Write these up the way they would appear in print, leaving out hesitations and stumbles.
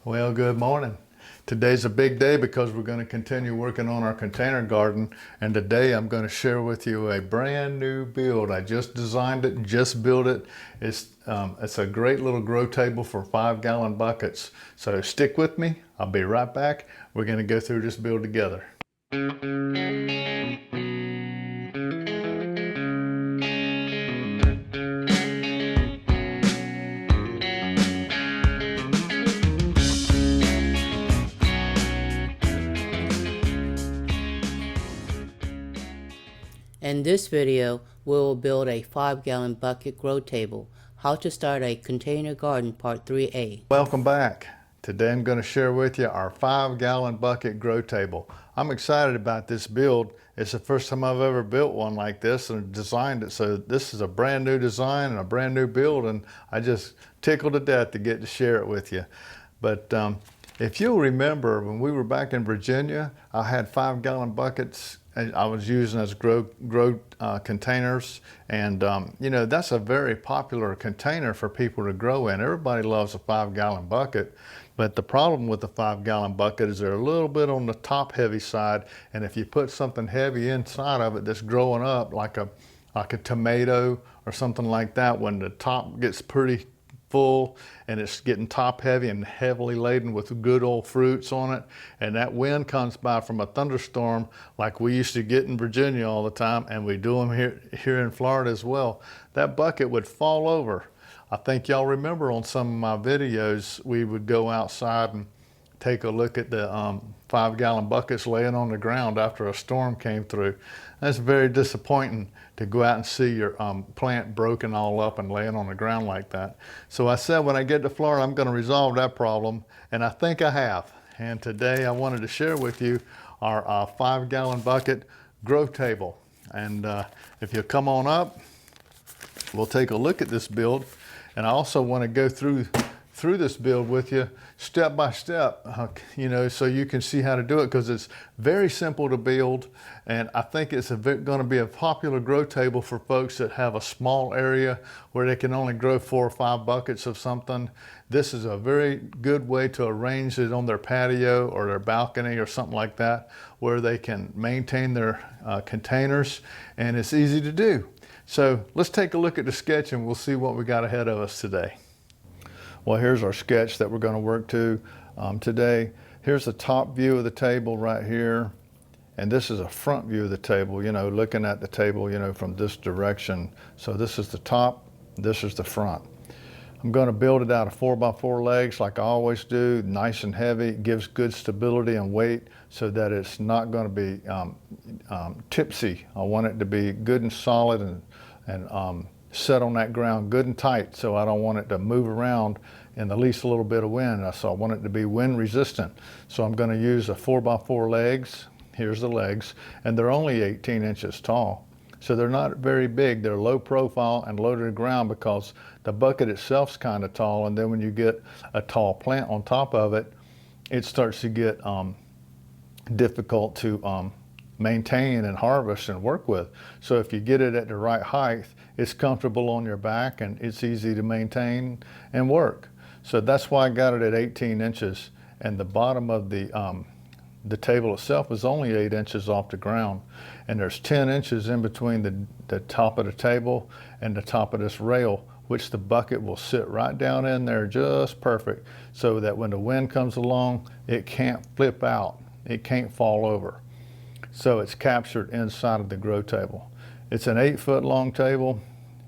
Well, good morning. Today's a big day because we're going to continue working on our container garden, and today I'm going to share with you a brand new build. I just designed it and just built it. It's a great little grow table for 5-gallon buckets. So stick with me. I'll be right back. We're going to go through this build together. In this video, we will build a 5-gallon bucket grow table. How to start a container garden part 3A. Welcome back. Today I'm going to share with you our 5-gallon bucket grow table. I'm excited about this build. It's the first time I've ever built one like this and designed it. So this is a brand new design and a brand new build, and I just tickled to death to get to share it with you. But if you'll remember, when we were back in Virginia, I had 5-gallon buckets I was using as grow containers, and you know, that's a very popular container for people to grow in. Everybody loves a 5-gallon bucket, but the problem with the 5-gallon bucket is they're a little bit on the top heavy side, and if you put something heavy inside of it that's growing up, like a tomato or something like that, when the top gets pretty full and it's getting top heavy and heavily laden with good old fruits on it, and that wind comes by from a thunderstorm like we used to get in Virginia all the time, and we do them here in Florida as well, that bucket would fall over. I think y'all remember on some of my videos we would go outside and take a look at the 5-gallon buckets laying on the ground after a storm came through. That's very disappointing to go out and see your plant broken all up and laying on the ground like that. So I said when I get to Florida, I'm going to resolve that problem, and I think I have. And today I wanted to share with you our 5-gallon bucket grow table. And if you come on up, we'll take a look at this build. And I also want to go through this build with you step by step, you know, so you can see how to do it, because it's very simple to build, and I think it's going to be a popular grow table for folks that have a small area where they can only grow 4 or 5 buckets of something. This is a very good way to arrange it on their patio or their balcony or something like that, where they can maintain their containers, and it's easy to do. So let's take a look at the sketch and we'll see what we got ahead of us today. Well, here's our sketch that we're going to work to today. Here's the top view of the table right here, and this is a front view of the table, you know, looking at the table, you know, from this direction. So this is the top, this is the front. I'm going to build it out of 4x4 legs like I always do, nice and heavy. It gives good stability and weight so that it's not going to be tipsy. I want it to be good and solid and set on that ground good and tight, so I don't want it to move around in the least little bit of wind. So I want it to be wind resistant. So I'm going to use a 4x4 legs. Here's the legs, and they're only 18 inches tall. So they're not very big. They're low profile and low to the ground because the bucket itself's kind of tall, and then when you get a tall plant on top of it, it starts to get difficult to maintain and harvest and work with. So if you get it at the right height, it's comfortable on your back and it's easy to maintain and work. So that's why I got it at 18 inches, and the bottom of the table itself is only 8 inches off the ground, and there's 10 inches in between the top of the table and the top of this rail, which the bucket will sit right down in there just perfect, so that when the wind comes along, it can't flip out, it can't fall over. So it's captured inside of the grow table. It's an 8-foot long table,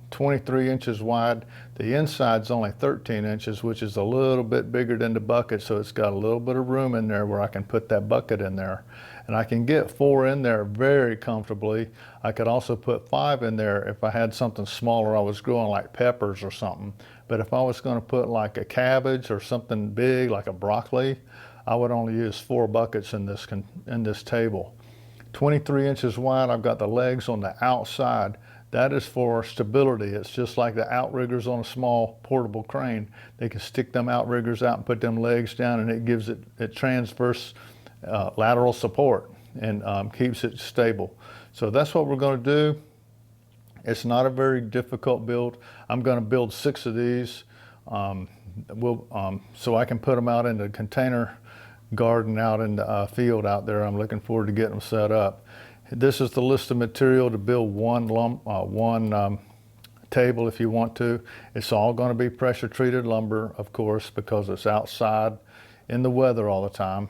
23 inches wide. The inside's only 13 inches, which is a little bit bigger than the bucket, so it's got a little bit of room in there where I can put that bucket in there. And I can get 4 in there very comfortably. I could also put 5 in there if I had something smaller I was growing, like peppers or something. But if I was going to put like a cabbage or something big like a broccoli, I would only use 4 buckets in this table. 23 inches wide. I've got the legs on the outside. That is for stability. It's just like the outriggers on a small portable crane. They can stick them outriggers out and put them legs down, and it gives it transverse lateral support and keeps it stable. So that's what we're going to do. It's not a very difficult build. I'm going to build 6 of these so I can put them out in the container garden out in the field out there. I'm looking forward to getting them set up. This is the list of material to build one table if you want to. It's all going to be pressure treated lumber, of course, because it's outside in the weather all the time.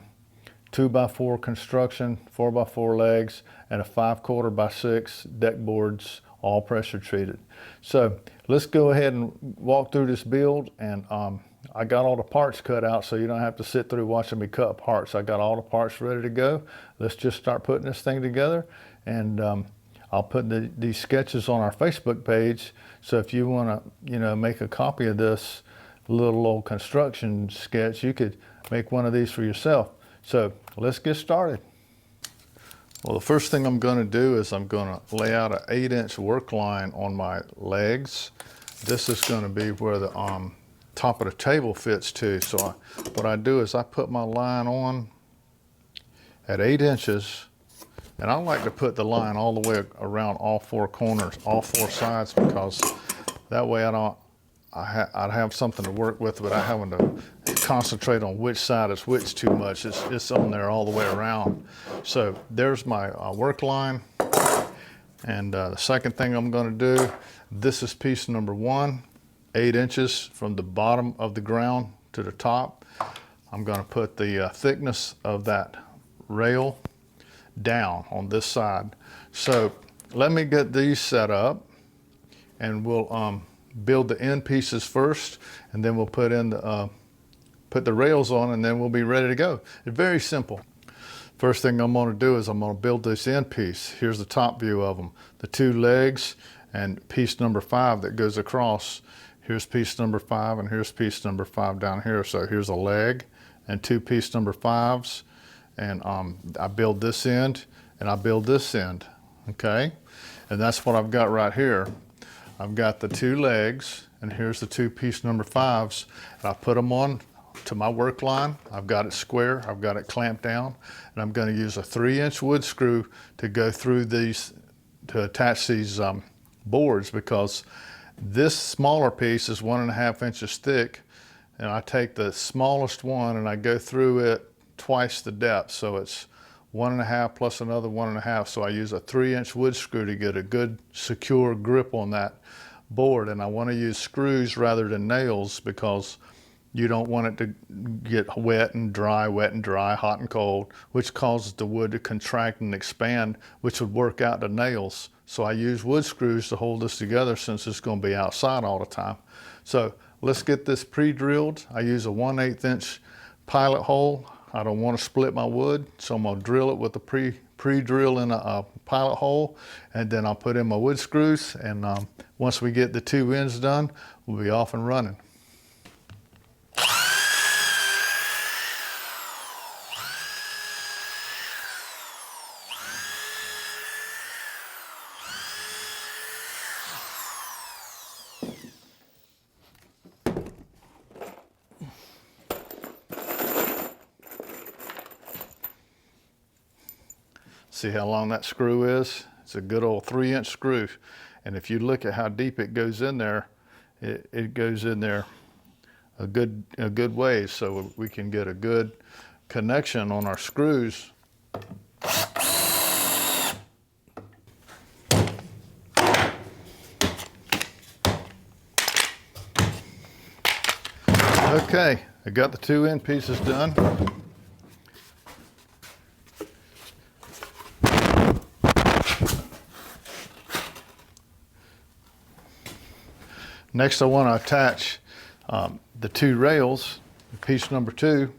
2x4 construction, 4x4 legs, and a 5/4 x 6 deck boards, all pressure treated. So let's go ahead and walk through this build. And I got all the parts cut out, so you don't have to sit through watching me cut parts. I got all the parts ready to go. Let's just start putting this thing together. And I'll put these sketches on our Facebook page. So if you want to, make a copy of this little old construction sketch, you could make one of these for yourself. So let's get started. Well, the first thing I'm going to do is I'm going to lay out an 8-inch work line on my legs. This is going to be where the top of the table fits to. So what I do is I put my line on at 8 inches, and I like to put the line all the way around all 4 corners, all 4 sides, because that way I'd have something to work with without having to concentrate on which side is which too much. It's on there all the way around. So there's my work line. And the second thing I'm going to do, this is piece number 1, 8 inches from the bottom of the ground to the top. I'm going to put the thickness of that rail down on this side. So let me get these set up, and we'll build the end pieces first, and then we'll put the rails on, and then we'll be ready to go. It's very simple. First thing I'm going to do is I'm going to build this end piece. Here's the top view of them, the 2 legs and piece number 5 that goes across. Here's piece number 5, and here's piece number 5 down here. So here's a leg and 2 piece number 5s, and I build this end and I build this end, okay? And that's what I've got right here. I've got the 2 legs, and here's the 2 piece number 5s, and I put them on to my work line. I've got it square, I've got it clamped down, and I'm going to use a 3-inch wood screw to go through these, to attach these boards, because this smaller piece is 1.5 inches thick, and I take the smallest one and I go through it twice the depth, so it's 1.5 plus another 1.5. So I use a 3-inch wood screw to get a good secure grip on that board. And I want to use screws rather than nails, because you don't want it to get wet and dry, hot and cold, which causes the wood to contract and expand, which would work out the nails. So I use wood screws to hold this together, since it's going to be outside all the time. So let's get this pre-drilled. I use a 1/8 inch pilot hole. I don't want to split my wood, so I'm going to drill it with a pre-drill in a pilot hole, and then I'll put in my wood screws, and once we get the 2 ends done, we'll be off and running. See how long that screw is? It's a good old 3-inch screw. And if you look at how deep it goes in there, it goes in there a good ways, so we can get a good connection on our screws. Okay, I got the 2 end pieces done. Next, I want to attach the 2 rails, piece number 2.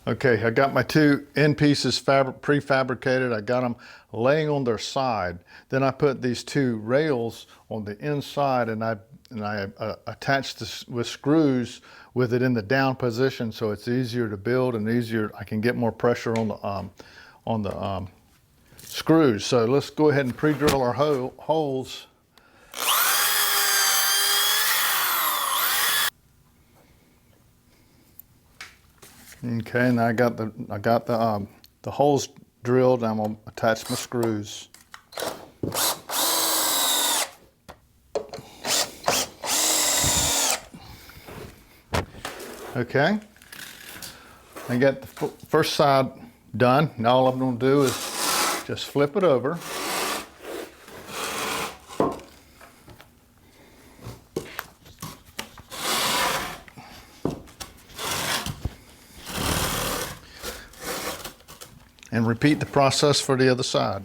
Okay, I got my 2 end pieces prefabricated. I got them laying on their side. Then I put these 2 rails on the inside, and I attached this with screws with it in the down position, so it's easier to build and easier. I can get more pressure on the screws. So let's go ahead and pre-drill our holes. Okay, and I got the holes drilled, and I'm gonna attach my screws. Okay, I got the first side done. Now all I'm going to do is just flip it over. And repeat the process for the other side.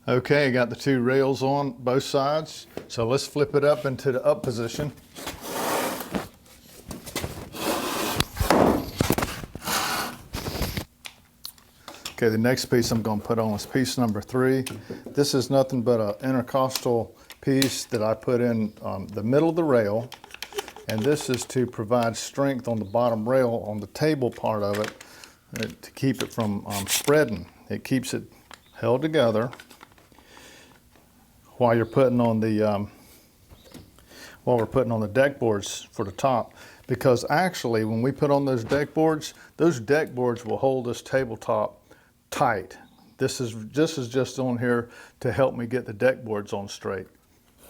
Okay, I got the two rails on both sides. So let's flip it up into the up position. Okay, the next piece I'm going to put on is piece number 3. This is nothing but an intercostal piece that I put in the middle of the rail. And this is to provide strength on the bottom rail on the table part of it to keep it from spreading. It keeps it held together while you're putting on the while we're putting on the deck boards for the top. Because actually, when we put on those deck boards will hold this tabletop tight. This is just on here to help me get the deck boards on straight.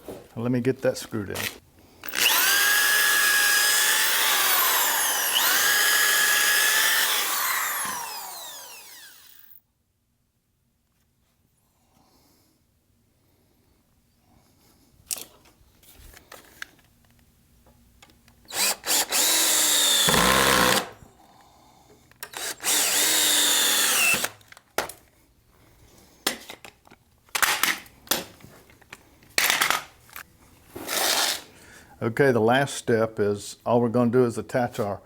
Now let me get that screwed in. Okay, the last step is all we're going to do is attach our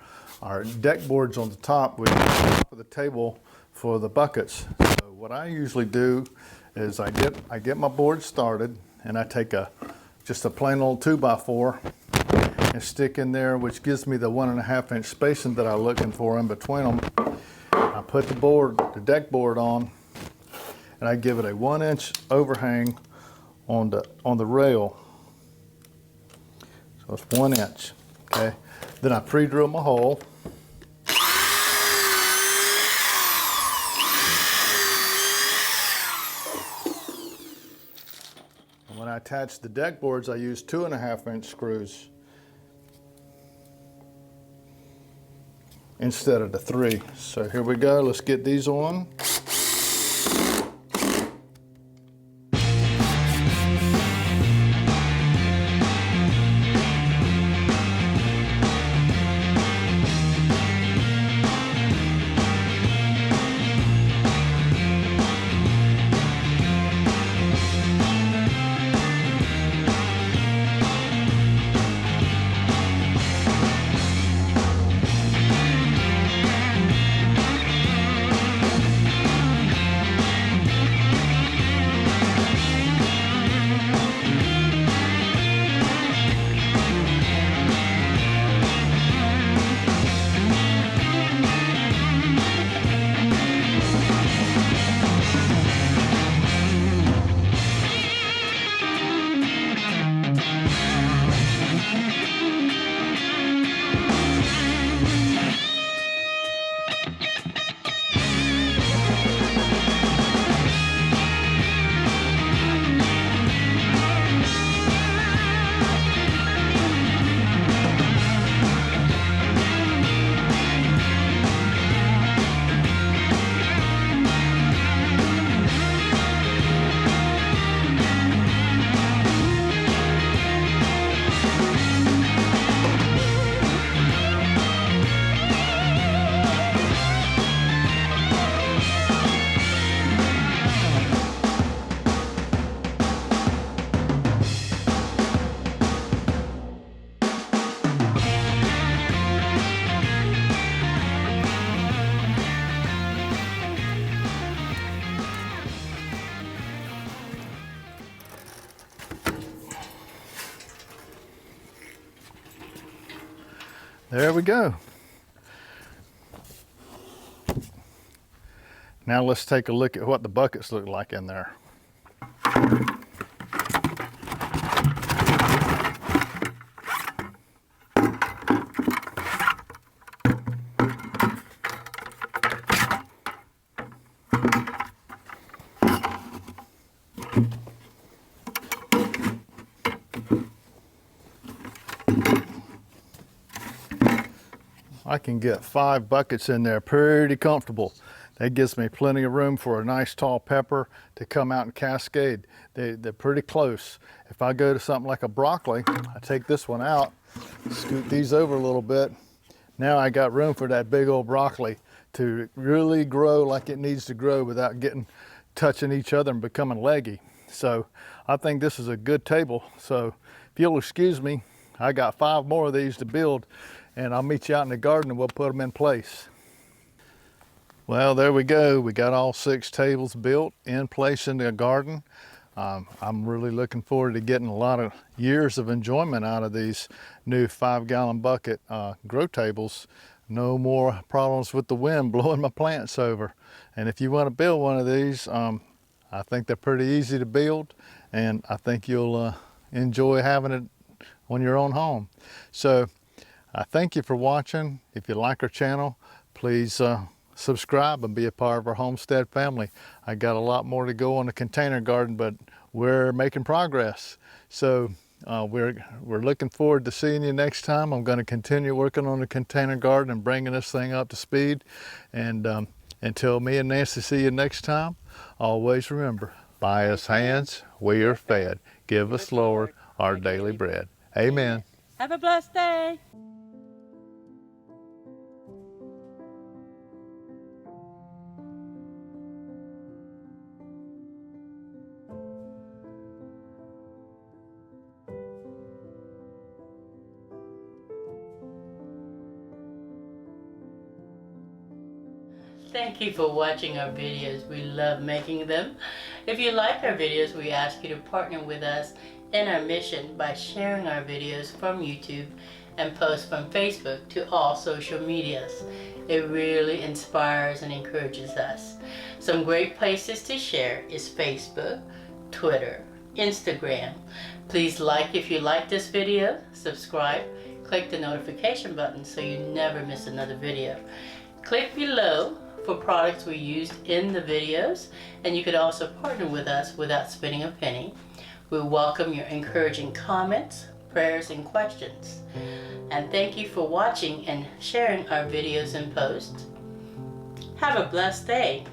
deck boards on the top with the top of the table for the buckets. So what I usually do is I get my board started and I take just a plain old 2x4 and stick in there, which gives me the 1.5 inch spacing that I'm looking for in between them. I put the deck board on and I give it a 1 inch overhang on the rail. So it's 1 inch, okay? Then I pre-drill my hole. And when I attach the deck boards, I use 2.5 inch screws instead of the 3. So here we go, let's get these on. There we go. Now let's take a look at what the buckets look like in there. I can get 5 buckets in there pretty comfortable. That gives me plenty of room for a nice tall pepper to come out and cascade. They're pretty close. If I go to something like a broccoli, I take this one out, scoot these over a little bit. Now I got room for that big old broccoli to really grow like it needs to grow without touching each other and becoming leggy. So I think this is a good table. So if you'll excuse me, I got 5 more of these to build, and I'll meet you out in the garden and we'll put them in place. Well, there we go. We got all 6 tables built in place in the garden. I'm really looking forward to getting a lot of years of enjoyment out of these new 5-gallon bucket grow tables. No more problems with the wind blowing my plants over. And if you want to build one of these, I think they're pretty easy to build, and I think you'll enjoy having it on your own home. So I thank you for watching. If you like our channel, please subscribe and be a part of our Homestead family. I got a lot more to go on the container garden, but we're making progress. So we're looking forward to seeing you next time. I'm going to continue working on the container garden and bringing this thing up to speed. And until me and Nancy see you next time, always remember, by His hands we are fed. Give us, Lord, our daily bread. Amen. Have a blessed day. Thank you for watching our videos. We love making them. If you like our videos, we ask you to partner with us in our mission by sharing our videos from YouTube and post from Facebook to all social medias. It really inspires and encourages us. Some great places to share is Facebook, Twitter, Instagram. Please like if you like this video, subscribe, click the notification button so you never miss another video. Click below for products we used in the videos, and you could also partner with us without spending a penny. We welcome your encouraging comments, prayers, and questions. And thank you for watching and sharing our videos and posts. Have a blessed day.